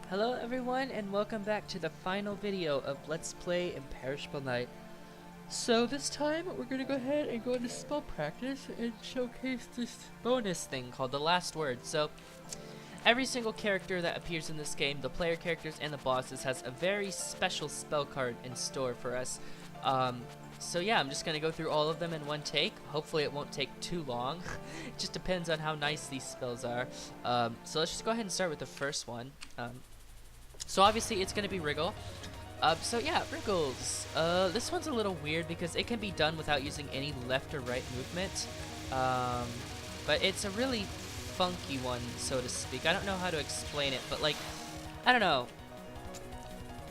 Hello everyone and welcome back to the final video of Let's Play Imperishable Night. So this time we're going to go ahead and go into spell practice and showcase this bonus thing called the last word. So every single character that appears in this game, the player characters and the bosses, has a very special spell card in store for us. So yeah, I'm just going to go through all of them in one take. Hopefully it won't take too long. It just depends on how nice these spells are. So let's just go ahead and start with the first one. So obviously it's going to be Wriggle. So yeah, Wriggles. This one's a little weird because it can be done without using any left or right movement. But it's a really funky one, so to speak. I don't know how to explain it, but like, I don't know.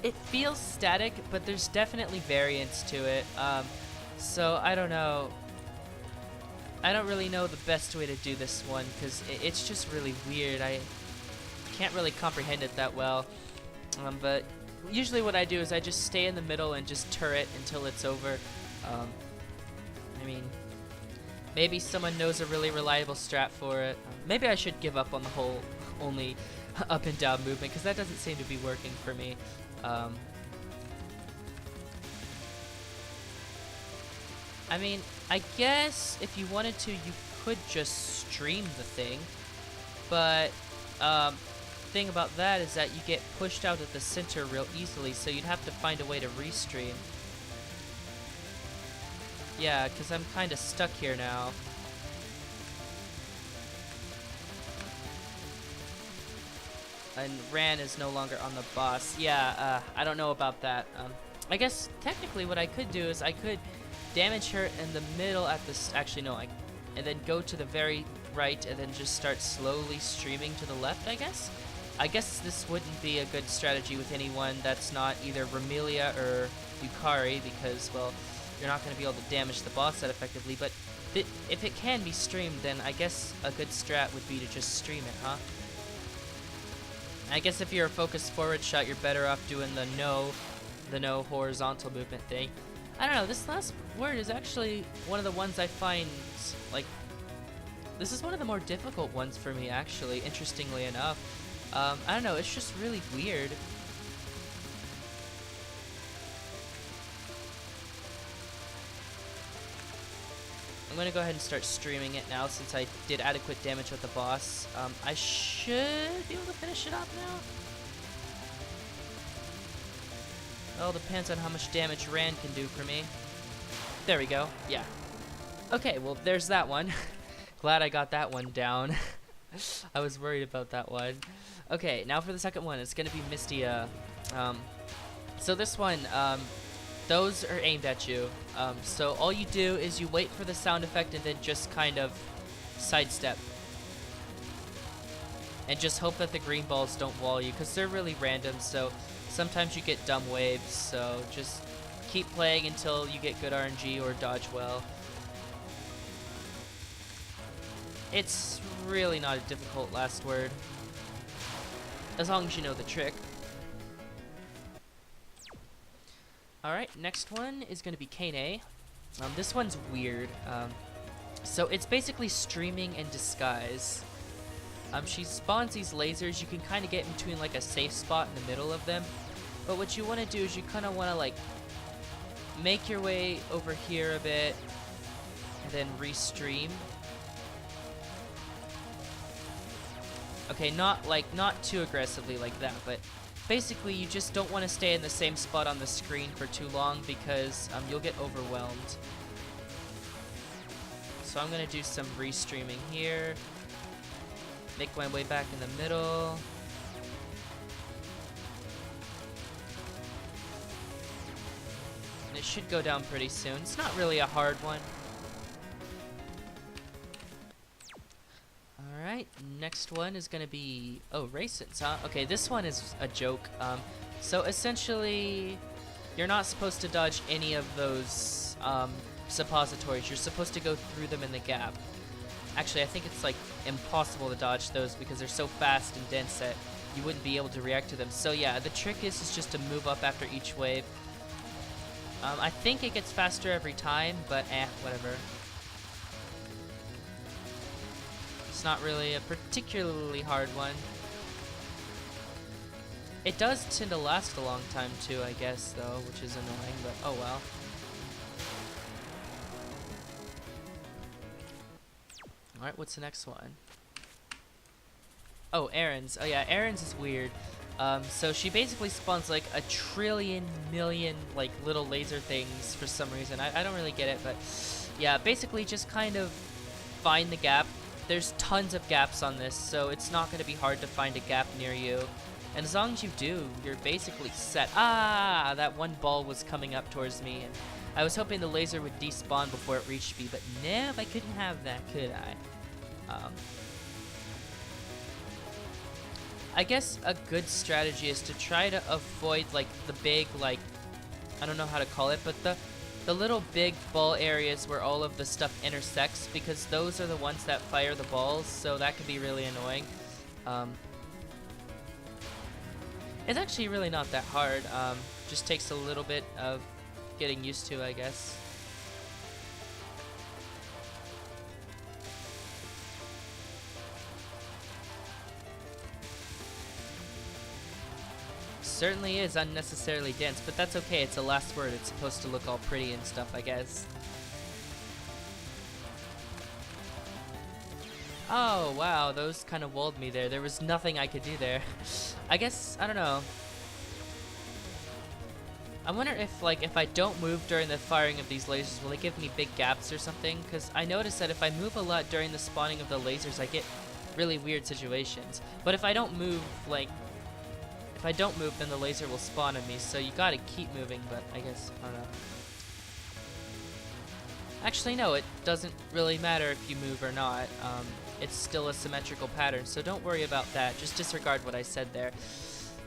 It feels static, but there's definitely variance to it. So I don't know. I don't really know the best way to do this one because it's just really weird. I can't really comprehend it that well. But usually what I do is I just stay in the middle and just turret until it's over. I mean, maybe someone knows a really reliable strat for it. Maybe I should give up on the whole only up and down movement because that doesn't seem to be working for me. I mean, I guess if you wanted to, you could just stream the thing, but thing about that is that you get pushed out at the center real easily, so you'd have to find a way to restream. Yeah, because I'm kind of stuck here now. And Ran is no longer on the boss. Yeah, I don't know about that. I guess technically what I could do is I could damage her in the middle at this. Actually, no, and then go to the very right and then just start slowly streaming to the left, I guess. I guess this wouldn't be a good strategy with anyone that's not either Ramelia or Yukari because, well, you're not going to be able to damage the boss that effectively, but if it can be streamed, then I guess a good strat would be to just stream it, huh? I guess if you're a focused forward shot, you're better off doing the no horizontal movement thing. I don't know, this last word is actually one of the ones I find, like, this is one of the more difficult ones for me, actually, interestingly enough. I don't know, it's just really weird. I'm gonna go ahead and start streaming it now since I did adequate damage with the boss. I should be able to finish it off now. It all depends on how much damage Rand can do for me. There we go, yeah. Okay, well there's that one. Glad I got that one down. I was worried about that one. Okay, now for the second one, it's gonna be Mystia. So this one, those are aimed at you. So all you do is you wait for the sound effect and then just kind of sidestep. And just hope that the green balls don't wall you, because they're really random, so sometimes you get dumb waves, so just keep playing until you get good RNG or dodge well. It's really not a difficult last word, as long as you know the trick. Alright, next one is going to be Keine. This one's weird. So it's basically streaming in disguise. She spawns these lasers. You can kind of get in between like a safe spot in the middle of them. But what you want to do is you kind of want to like make your way over here a bit and then restream. Okay, not too aggressively like that, but basically you just don't want to stay in the same spot on the screen for too long because you'll get overwhelmed. So I'm going to do some restreaming here. Make my way back in the middle. And it should go down pretty soon. It's not really a hard one. Alright, next one is going to be, Reisen, huh? Okay, this one is a joke. So essentially, you're not supposed to dodge any of those suppositories. You're supposed to go through them in the gap. Actually, I think it's like impossible to dodge those because they're so fast and dense that you wouldn't be able to react to them. So yeah, the trick is just to move up after each wave. I think it gets faster every time, but whatever. It's not really a particularly hard one. It does tend to last a long time too, I guess, though, which is annoying, but oh well. Alright, what's the next one? Oh, Eirin's. Oh yeah, Eirin's is weird. So she basically spawns like a trillion million like little laser things for some reason. I don't really get it, but yeah, basically just kind of find the gap. There's tons of gaps on this, so it's not going to be hard to find a gap near you. And as long as you do, you're basically set. Ah, that one ball was coming up towards me, and I was hoping the laser would despawn before it reached me, but no, I couldn't have that, could I? I guess a good strategy is to try to avoid like the big, like, I don't know how to call it, but the little big ball areas where all of the stuff intersects, because those are the ones that fire the balls, so that can be really annoying. It's actually really not that hard, just takes a little bit of getting used to, I guess. Certainly is unnecessarily dense, but that's okay, it's a last word, it's supposed to look all pretty and stuff, I guess. Oh, wow, those kind of walled me there. There was nothing I could do there. I guess, I don't know. I wonder if, like, if I don't move during the firing of these lasers, will it give me big gaps or something? Because I noticed that if I move a lot during the spawning of the lasers, I get really weird situations. But if I don't move, like, if I don't move, then the laser will spawn on me, so you gotta keep moving, but I guess, I don't know. Actually, no, it doesn't really matter if you move or not. It's still a symmetrical pattern, so don't worry about that. Just disregard what I said there.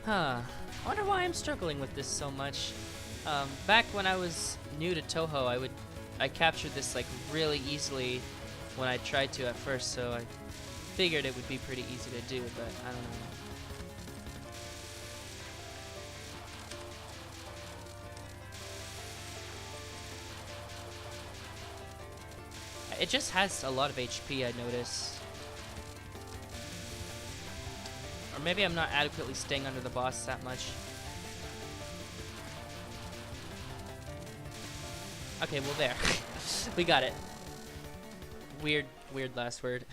Huh. I wonder why I'm struggling with this so much. Back when I was new to Touhou, I captured this like really easily when I tried to at first, so I figured it would be pretty easy to do, but I don't know. It just has a lot of HP, I notice. Or maybe I'm not adequately staying under the boss that much. Okay, well there. We got it. Weird last word.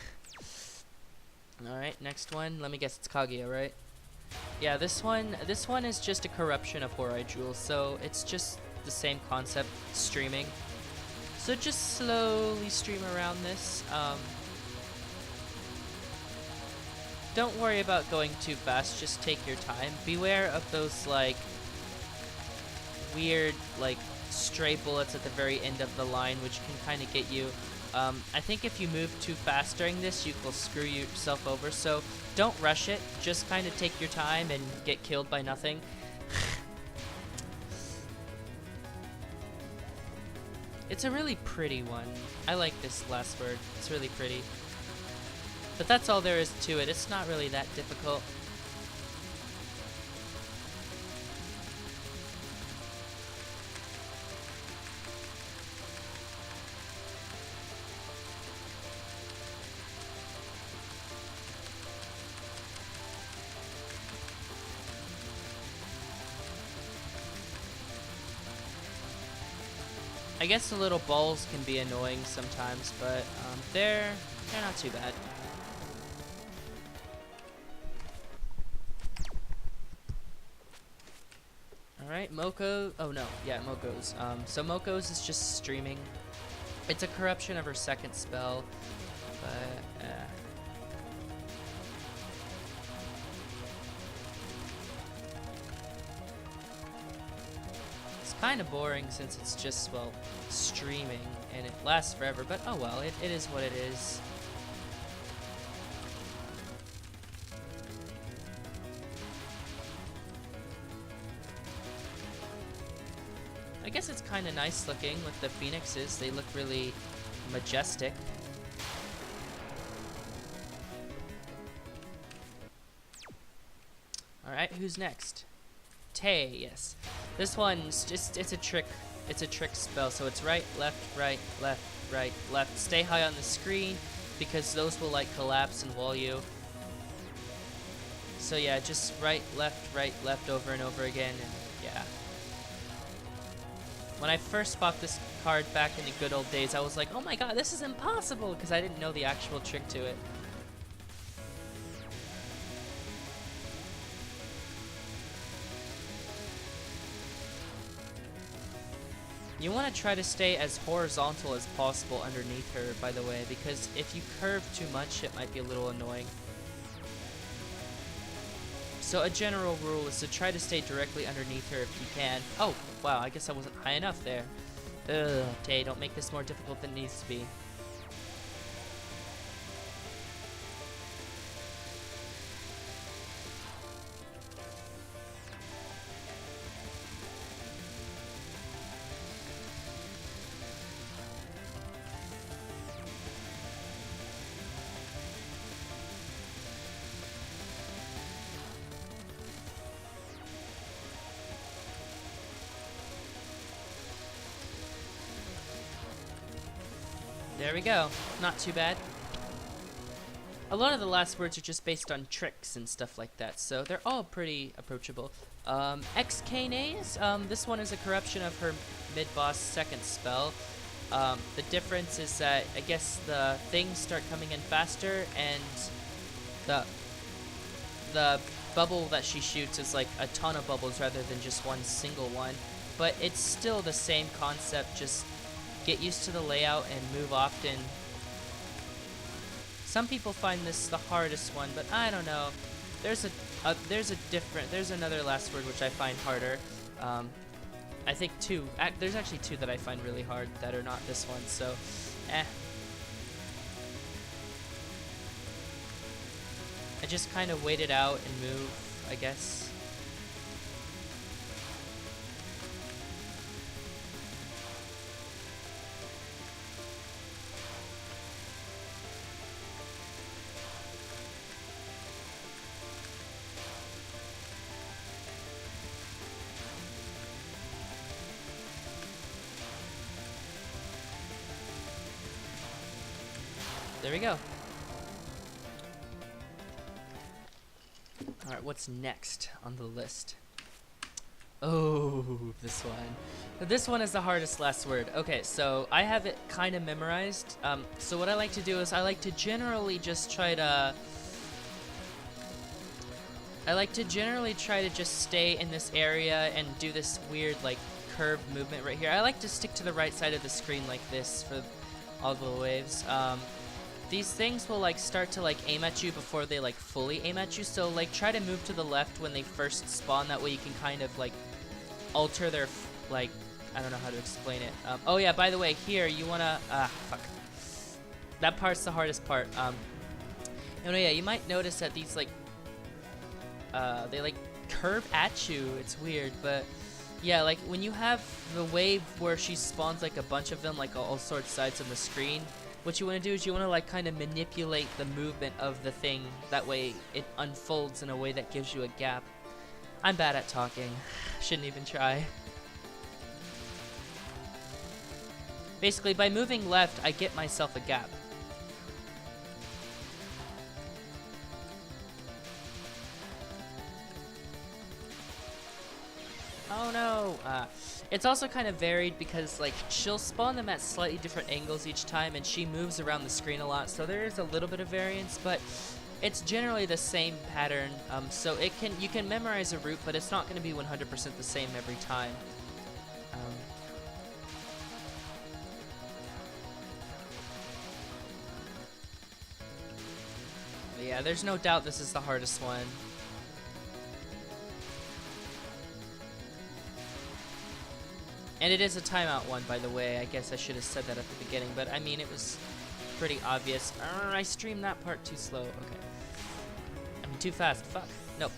Alright, next one. Let me guess, it's Kaguya, right? Yeah, this one is just a corruption of Houraisan Jewel, so it's just the same concept, streaming. So just slowly stream around this. Don't worry about going too fast, just take your time. Beware of those like weird like stray bullets at the very end of the line, which can kind of get you. I think if you move too fast during this, you will screw yourself over, so don't rush it, just kind of take your time and get killed by nothing. It's a really pretty one. I like this last word. It's really pretty. But that's all there is to it. It's not really that difficult. I guess the little balls can be annoying sometimes, but they're not too bad. Alright, Mokou. Oh no, yeah, Mokou's. So Mokou's is just streaming. It's a corruption of her second spell, but kind of boring since it's just, well, streaming and it lasts forever, but oh well, it is what it is. I guess it's kind of nice looking with the phoenixes. They look really majestic. Alright, who's next? Tay, yes. This one's just, it's a trick spell, so it's right, left, right, left. Stay high on the screen, because those will like collapse and wall you. so yeah, just right, left over and over again, and yeah. When I first bought this card back in the good old days, I was like, oh my god, this is impossible, because I didn't know the actual trick to it. You want to try to stay as horizontal as possible underneath her, by the way, because if you curve too much, it might be a little annoying. So a general rule is to try to stay directly underneath her if you can. Oh, wow, I guess I wasn't high enough there. Ugh, Tay, don't make this more difficult than it needs to be. There we go. Not too bad. A lot of the last words are just based on tricks and stuff like that, so they're all pretty approachable. Ex-Kane's, this one is a corruption of her mid-boss second spell. The difference is that I guess the things start coming in faster, and the bubble that she shoots is like a ton of bubbles rather than just one single one. But it's still the same concept, just get used to the layout and move often. Some people find this the hardest one, but I don't know. There's another last word which I find harder. I think there's actually two that I find really hard that are not this one, so I just kind of wait it out and move, I guess. There we go. Alright, what's next on the list? Oh, this one. This one is the hardest last word. Okay, so I have it kind of memorized. So what I like to do is I like to generally just try to just stay in this area and do this weird like curved movement right here. I like to stick to the right side of the screen like this for all the waves. These things will like start to like aim at you before they like fully aim at you, so like try to move to the left when they first spawn. That way you can kind of like alter their like, I don't know how to explain it. Oh yeah, by the way, here you wanna fuck, that part's the hardest part. And yeah, you might notice that these like they like curve at you. It's weird, but yeah, like when you have the wave where she spawns like a bunch of them like all sorts of sides of the screen, what you want to do is you want to like kind of manipulate the movement of the thing. That way it unfolds in a way that gives you a gap. I'm bad at talking. Shouldn't even try. Basically, by moving left, I get myself a gap. Oh no! It's also kind of varied because like she'll spawn them at slightly different angles each time, and she moves around the screen a lot, so there is a little bit of variance, but it's generally the same pattern. So you can memorize a route, but it's not going to be 100% the same every time. But yeah, there's no doubt this is the hardest one. And it is a timeout one, by the way. I guess I should have said that at the beginning, but I mean, it was pretty obvious. I streamed that part too slow. Okay. I'm too fast. Fuck. Nope.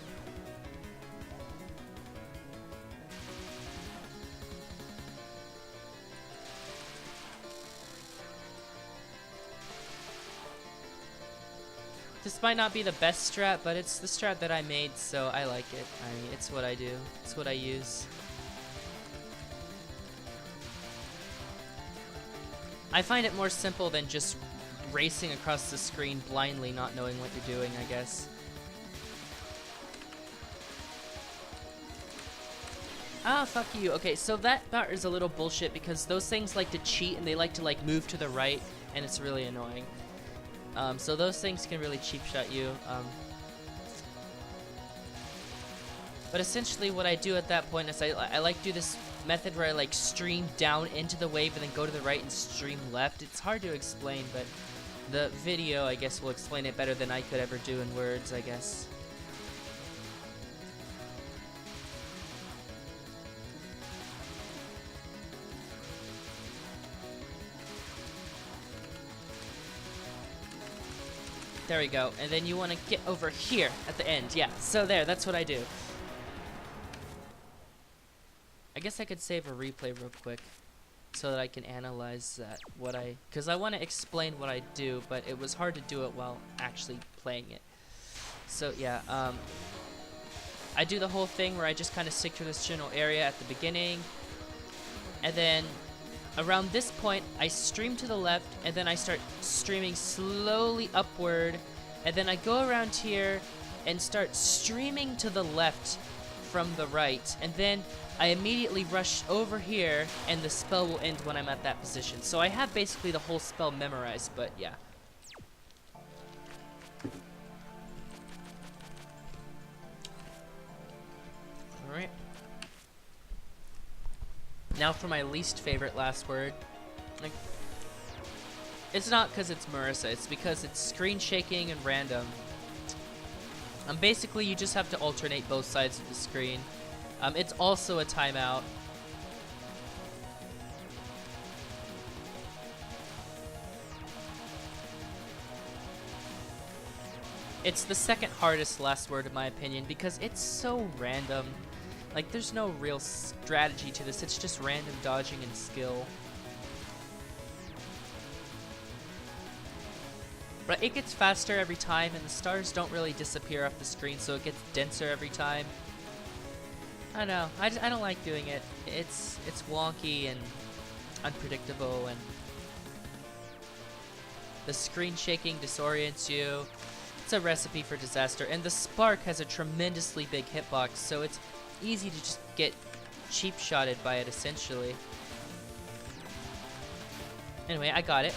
This might not be the best strat, but it's the strat that I made, so I like it. I mean, it's what I do. It's what I use. I find it more simple than just racing across the screen blindly, not knowing what you're doing, I guess. Ah, fuck you. Okay, so that part is a little bullshit because those things like to cheat and they like to like move to the right, and it's really annoying. So those things can really cheap shot you. But essentially what I do at that point is I like to do this method where I like stream down into the wave and then go to the right and stream left. It's hard to explain, but the video, I guess, will explain it better than I could ever do in words, I guess. There we go. And then you want to get over here at the end. Yeah, so there, that's what I do. I guess I could save a replay real quick so that I can analyze that, because I want to explain what I do, but it was hard to do it while actually playing it. So yeah, I do the whole thing where I just kind of stick to this general area at the beginning, and then around this point I stream to the left, and then I start streaming slowly upward, and then I go around here and start streaming to the left from the right, and then I immediately rush over here and the spell will end when I'm at that position. So I have basically the whole spell memorized, but yeah. Alright. Now for my least favorite last word. Like, it's not because it's Marisa, it's because it's screen shaking and random. Basically you just have to alternate both sides of the screen. It's also a timeout. It's the second hardest last word in my opinion because it's so random. Like, there's no real strategy to this, it's just random dodging and skill. But it gets faster every time, and the stars don't really disappear off the screen, so it gets denser every time. I don't know, I don't like doing it. It's wonky and unpredictable, and the screen shaking disorients you. It's a recipe for disaster, and the spark has a tremendously big hitbox, so it's easy to just get cheap shotted by it essentially. Anyway, I got it.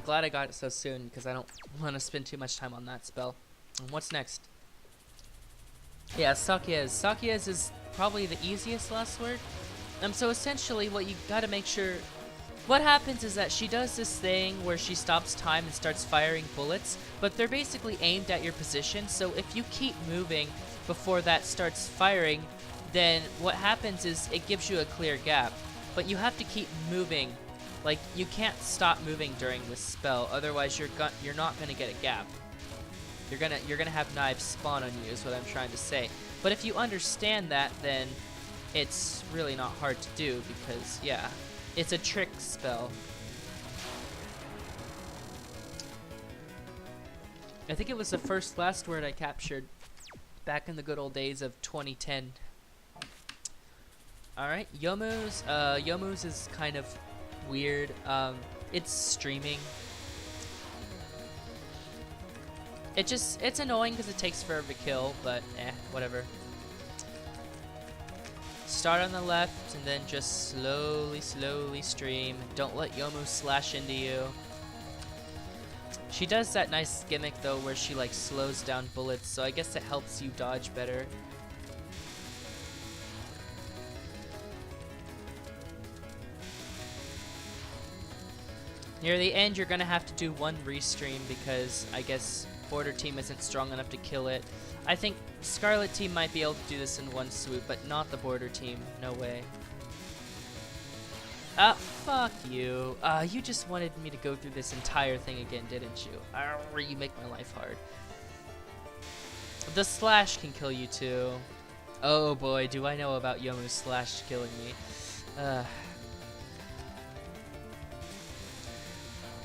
Glad I got it so soon because I don't want to spend too much time on that spell. And what's next? Yeah, Sakuya. Sakuya's is probably the easiest last word. So essentially what you gotta make sure... What happens is that she does this thing where she stops time and starts firing bullets, but they're basically aimed at your position, so if you keep moving before that starts firing, then what happens is it gives you a clear gap. But you have to keep moving. Like, you can't stop moving during this spell, otherwise you're not gonna get a gap. You're gonna have knives spawn on you, is what I'm trying to say. But if you understand that, then it's really not hard to do because, yeah, it's a trick spell. I think it was the first last word I captured back in the good old days of 2010. Alright, Youmu's is kind of weird. It's streaming. It's annoying because it takes forever to kill, but whatever. Start on the left and then just slowly stream. Don't let Youmu slash into you. She does that nice gimmick though where she like slows down bullets, so I guess it helps you dodge better. Near the end, you're gonna have to do one restream because I guess Border Team isn't strong enough to kill it. I think Scarlet Team might be able to do this in one swoop, but not the Border Team. No way. Fuck you. You just wanted me to go through this entire thing again, didn't you? You make my life hard. The slash can kill you too. Oh boy, do I know about Yomu's slash killing me.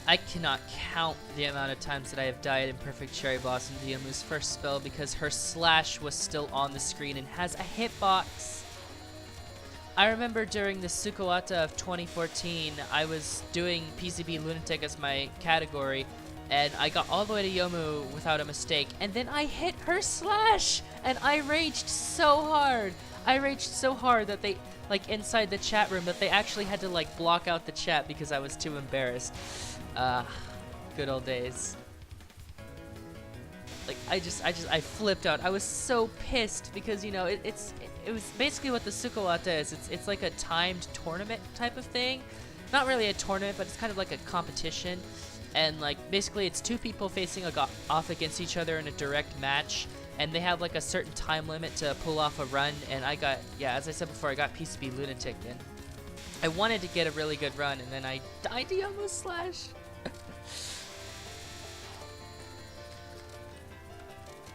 I cannot count the amount of times that I have died in Perfect Cherry Blossom Yomu's first spell because her slash was still on the screen and has a hitbox. I remember during the Sukuwata of 2014, I was doing PCB Lunatic as my category, and I got all the way to Youmu without a mistake, and then I hit her slash, and I raged so hard. I raged so hard that they, like, inside the chat room, that they actually had to, like, block out the chat because I was too embarrassed. Good old days. Like, I flipped out. I was so pissed because, you know, it was basically what the Sukuwata is. It's like a timed tournament type of thing. Not really a tournament, but it's kind of like a competition. And, like, basically it's two people facing off against each other in a direct match. And they have, like, a certain time limit to pull off a run. And I got, yeah, as I said before, I got PCB Lunatic. And I wanted to get a really good run, and then I died to Youmu slash.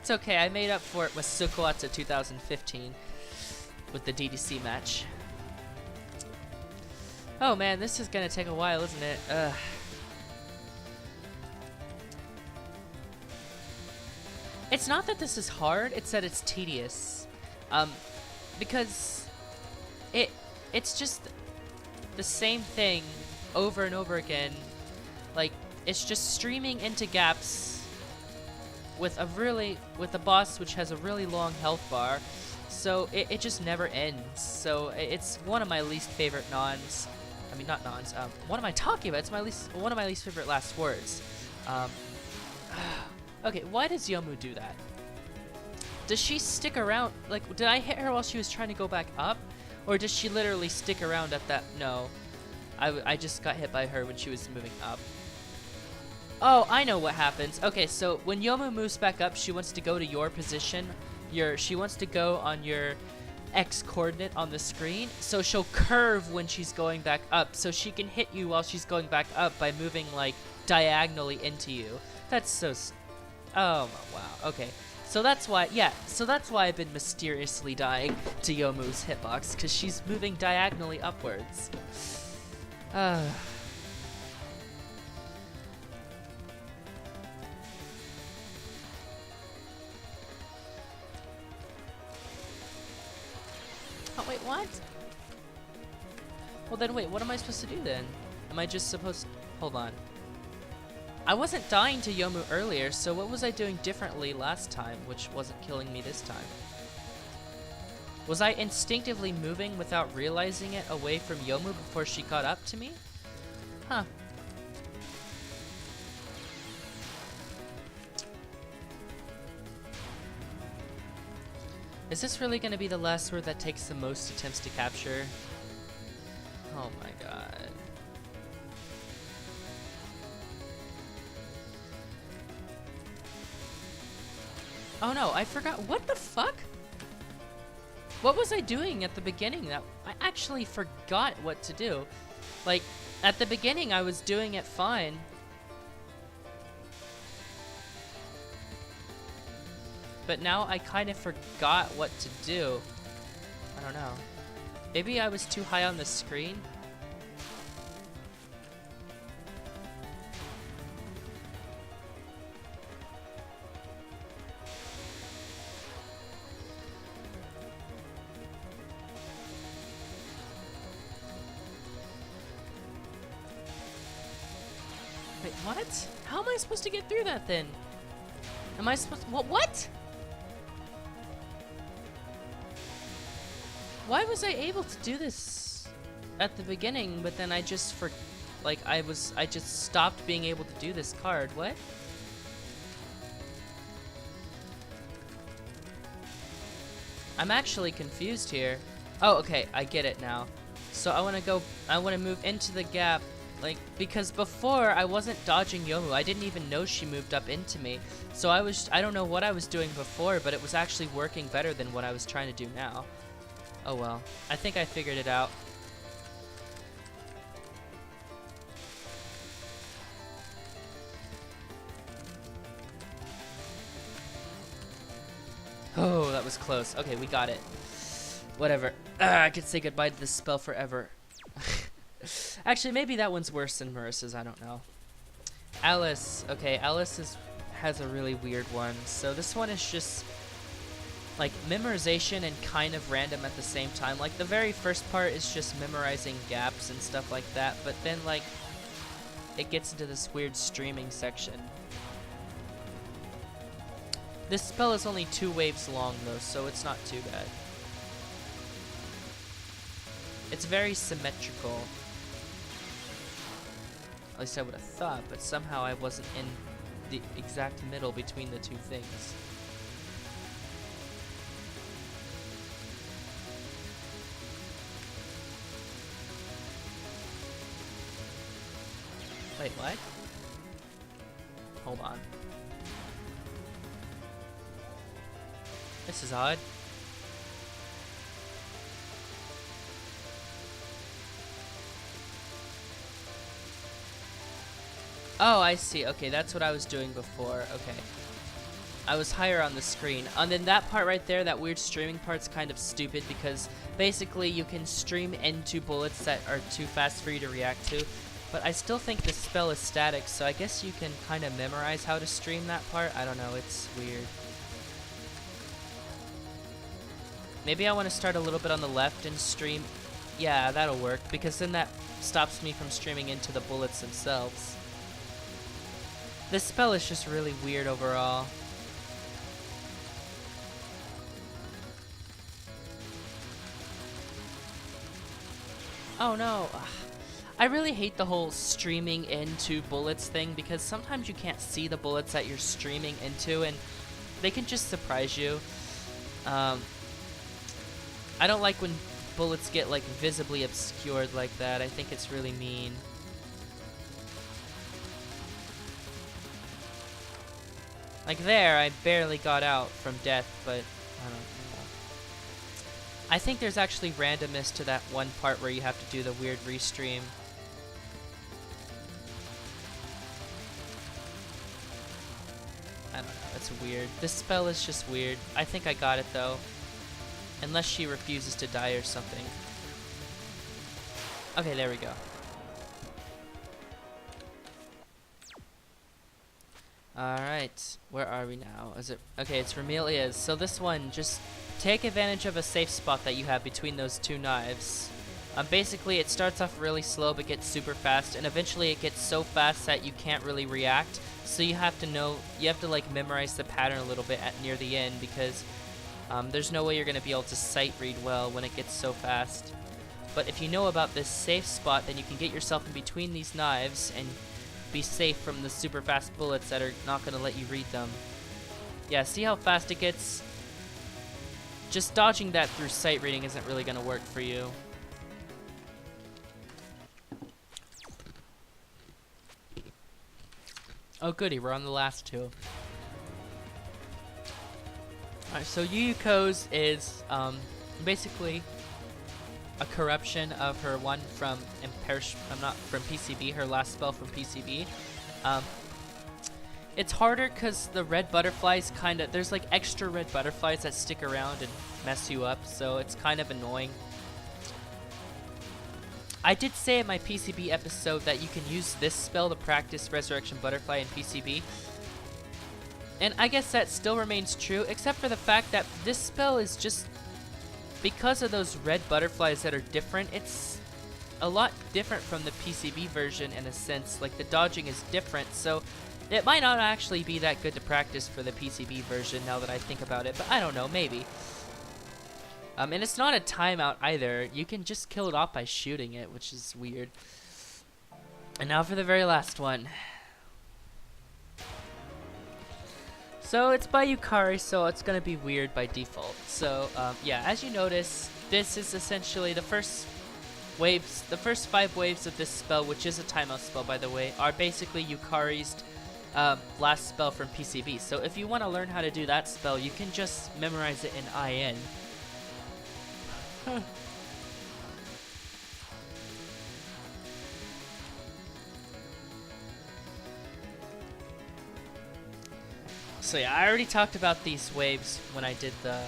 It's okay, I made up for it with Sukuwatsu 2015 with the DDC match. Oh man, this is gonna take a while, isn't it? Ugh. It's not that this is hard, it's that it's tedious. Because it's just the same thing over and over again. Like, it's just streaming into gaps with a boss which has a really long health bar, so it just never ends. So it's one of my least favorite nons. I mean, not nons. What am I talking about? It's one of my least favorite last words. Okay, why does Youmu do that? Does she stick around? Like, did I hit her while she was trying to go back up, or does she literally stick around at that? No, I just got hit by her when she was moving up. Oh, I know what happens. Okay, so when Youmu moves back up, she wants to go to your position. She wants to go on your X coordinate on the screen. So she'll curve when she's going back up, so she can hit you while she's going back up by moving, like, diagonally into you. That's so... Oh, wow. Okay. So that's why, yeah. So that's why I've been mysteriously dying to Yomu's hitbox, because she's moving diagonally upwards. Oh, wait, what? Well, then, wait, what am I supposed to do then? Am I just supposed... Hold on. I wasn't dying to Youmu earlier, so what was I doing differently last time, which wasn't killing me this time? Was I instinctively moving without realizing it away from Youmu before she caught up to me? Huh. Is this really going to be the last word that takes the most attempts to capture? Oh my god. Oh no, I forgot. What the fuck? What was I doing at the beginning? That I actually forgot what to do. Like, at the beginning I was doing it fine. But now I kind of forgot what to do. I don't know. Maybe I was too high on the screen? Wait, what? How am I supposed to get through that then? Am I supposed to... What? Why was I able to do this at the beginning, but then I just I just stopped being able to do this card? What? I'm actually confused here. Oh, okay, I get it now. So I want to move into the gap, like, because before I wasn't dodging Youmu. I didn't even know she moved up into me. So I don't know what I was doing before, but it was actually working better than what I was trying to do now. Oh well, I think I figured it out. Oh, that was close. Okay, we got it. Whatever. I could say goodbye to this spell forever. Actually, maybe that one's worse than Marisa's, I don't know. Alice. Okay, Alice has a really weird one. So this one is just... like memorization and kind of random at the same time. Like the very first part is just memorizing gaps and stuff like that, but then like it gets into this weird streaming section. This spell is only 2 waves long though, so it's not too bad. It's very symmetrical. At least I would have thought, but somehow I wasn't in the exact middle between the 2 things. Wait, what? Hold on. This is odd. Oh, I see. Okay, that's what I was doing before. Okay. I was higher on the screen. And then that part right there, that weird streaming part's kind of stupid because basically you can stream into bullets that are too fast for you to react to. But I still think the spell is static, so I guess you can kind of memorize how to stream that part. I don't know, it's weird. Maybe I want to start a little bit on the left and stream. Yeah, that'll work, because then that stops me from streaming into the bullets themselves. This spell is just really weird overall. Oh no. I really hate the whole streaming into bullets thing because sometimes you can't see the bullets that you're streaming into and they can just surprise you. I don't like when bullets get like visibly obscured like that. I think it's really mean. Like there, I barely got out from death, but I don't know. I think there's actually randomness to that one part where you have to do the weird restream. I don't know, it's weird. This spell is just weird. I think I got it though. Unless she refuses to die or something. Okay, there we go. Alright, where are we now? Is it okay, it's Remelia's. So this one, just take advantage of a safe spot that you have between those 2 knives. Basically it starts off really slow but gets super fast, and eventually it gets so fast that you can't really react. So you have to like memorize the pattern a little bit near the end, because there's no way you're going to be able to sight read well when it gets so fast. But if you know about this safe spot, then you can get yourself in between these knives and be safe from the super fast bullets that are not going to let you read them. Yeah, see how fast it gets? Just dodging that through sight reading isn't really going to work for you. Oh goody, we're on the last 2. Alright, so Yuyuko's is basically a corruption of her one from from PCB, her last spell from PCB. It's harder because the red butterflies there's like extra red butterflies that stick around and mess you up, so it's kind of annoying. I did say in my PCB episode that you can use this spell to practice Resurrection Butterfly in PCB. And I guess that still remains true, except for the fact that this spell is just, because of those red butterflies that are different, it's a lot different from the PCB version in a sense. Like the dodging is different, so it might not actually be that good to practice for the PCB version now that I think about it, but I don't know, maybe. And it's not a timeout either. You can just kill it off by shooting it, which is weird. And now for the very last one. So it's by Yukari, so it's gonna be weird by default. So yeah, as you notice, this is essentially the first 5 waves of this spell, which is a timeout spell by the way, are basically Yukari's last spell from PCB. So if you want to learn how to do that spell, you can just memorize it in IN. So yeah, I already talked about these waves when I did the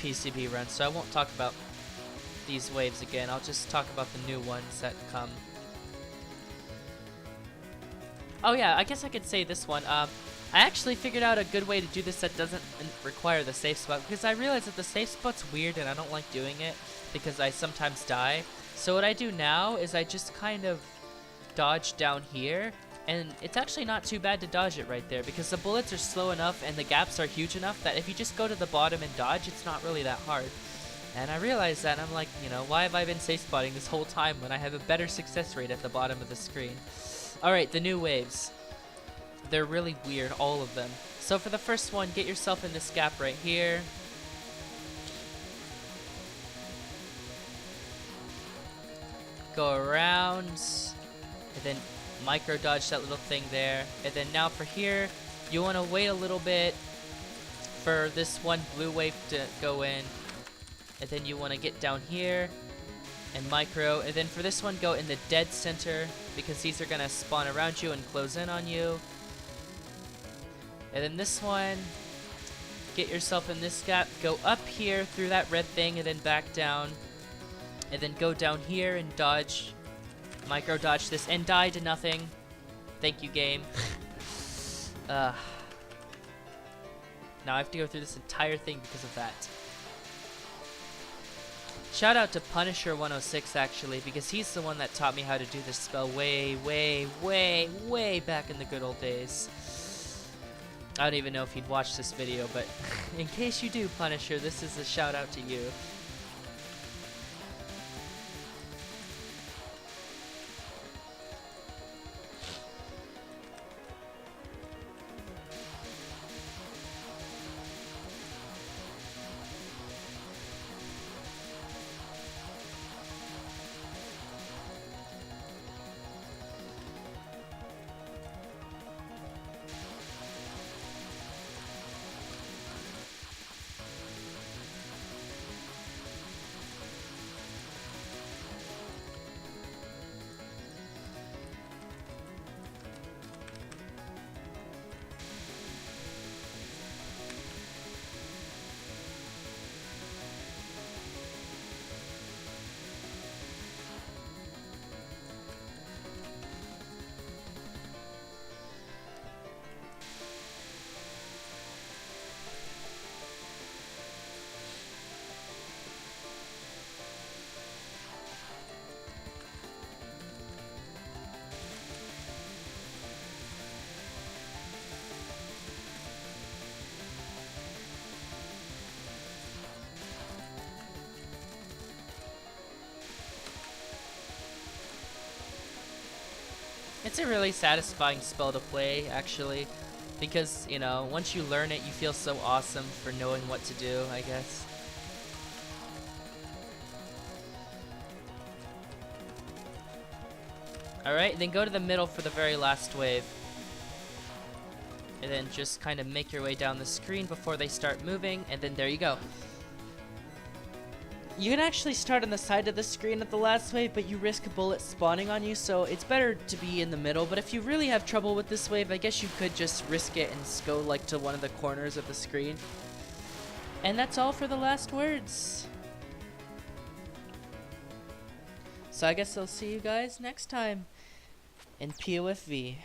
PCB run, so I won't talk about these waves again. I'll just talk about the new ones that come. Oh yeah, I guess I could say this one. I actually figured out a good way to do this that doesn't require the safe spot, because I realized that the safe spot's weird and I don't like doing it because I sometimes die. So what I do now is I just kind of dodge down here, and it's actually not too bad to dodge it right there because the bullets are slow enough and the gaps are huge enough that if you just go to the bottom and dodge, it's not really that hard. And I realized that, and I'm like, you know, why have I been safe spotting this whole time when I have a better success rate at the bottom of the screen? Alright, the new waves. They're really weird, all of them. So for the first one, get yourself in this gap right here. Go around, and then micro dodge that little thing there. And then now for here, you want to wait a little bit for this one blue wave to go in. And then you want to get down here and micro. And then for this one, go in the dead center because these are going to spawn around you and close in on you. And then this one, get yourself in this gap. Go up here through that red thing and then back down. And then go down here and dodge. Micro dodge this and die to nothing. Thank you, game. Now I have to go through this entire thing because of that. Shout out to Punisher106 actually, because he's the one that taught me how to do this spell way back in the good old days. I don't even know if he'd watch this video, but in case you do, Punisher, this is a shout out to you. It's a really satisfying spell to play, actually, because, you know, once you learn it, you feel so awesome for knowing what to do, I guess. Alright, then go to the middle for the very last wave. And then just kind of make your way down the screen before they start moving, and then there you go. You can actually start on the side of the screen at the last wave, but you risk a bullet spawning on you, so it's better to be in the middle. But if you really have trouble with this wave, I guess you could just risk it and go like to one of the corners of the screen. And that's all for the last words. So I guess I'll see you guys next time in POFV.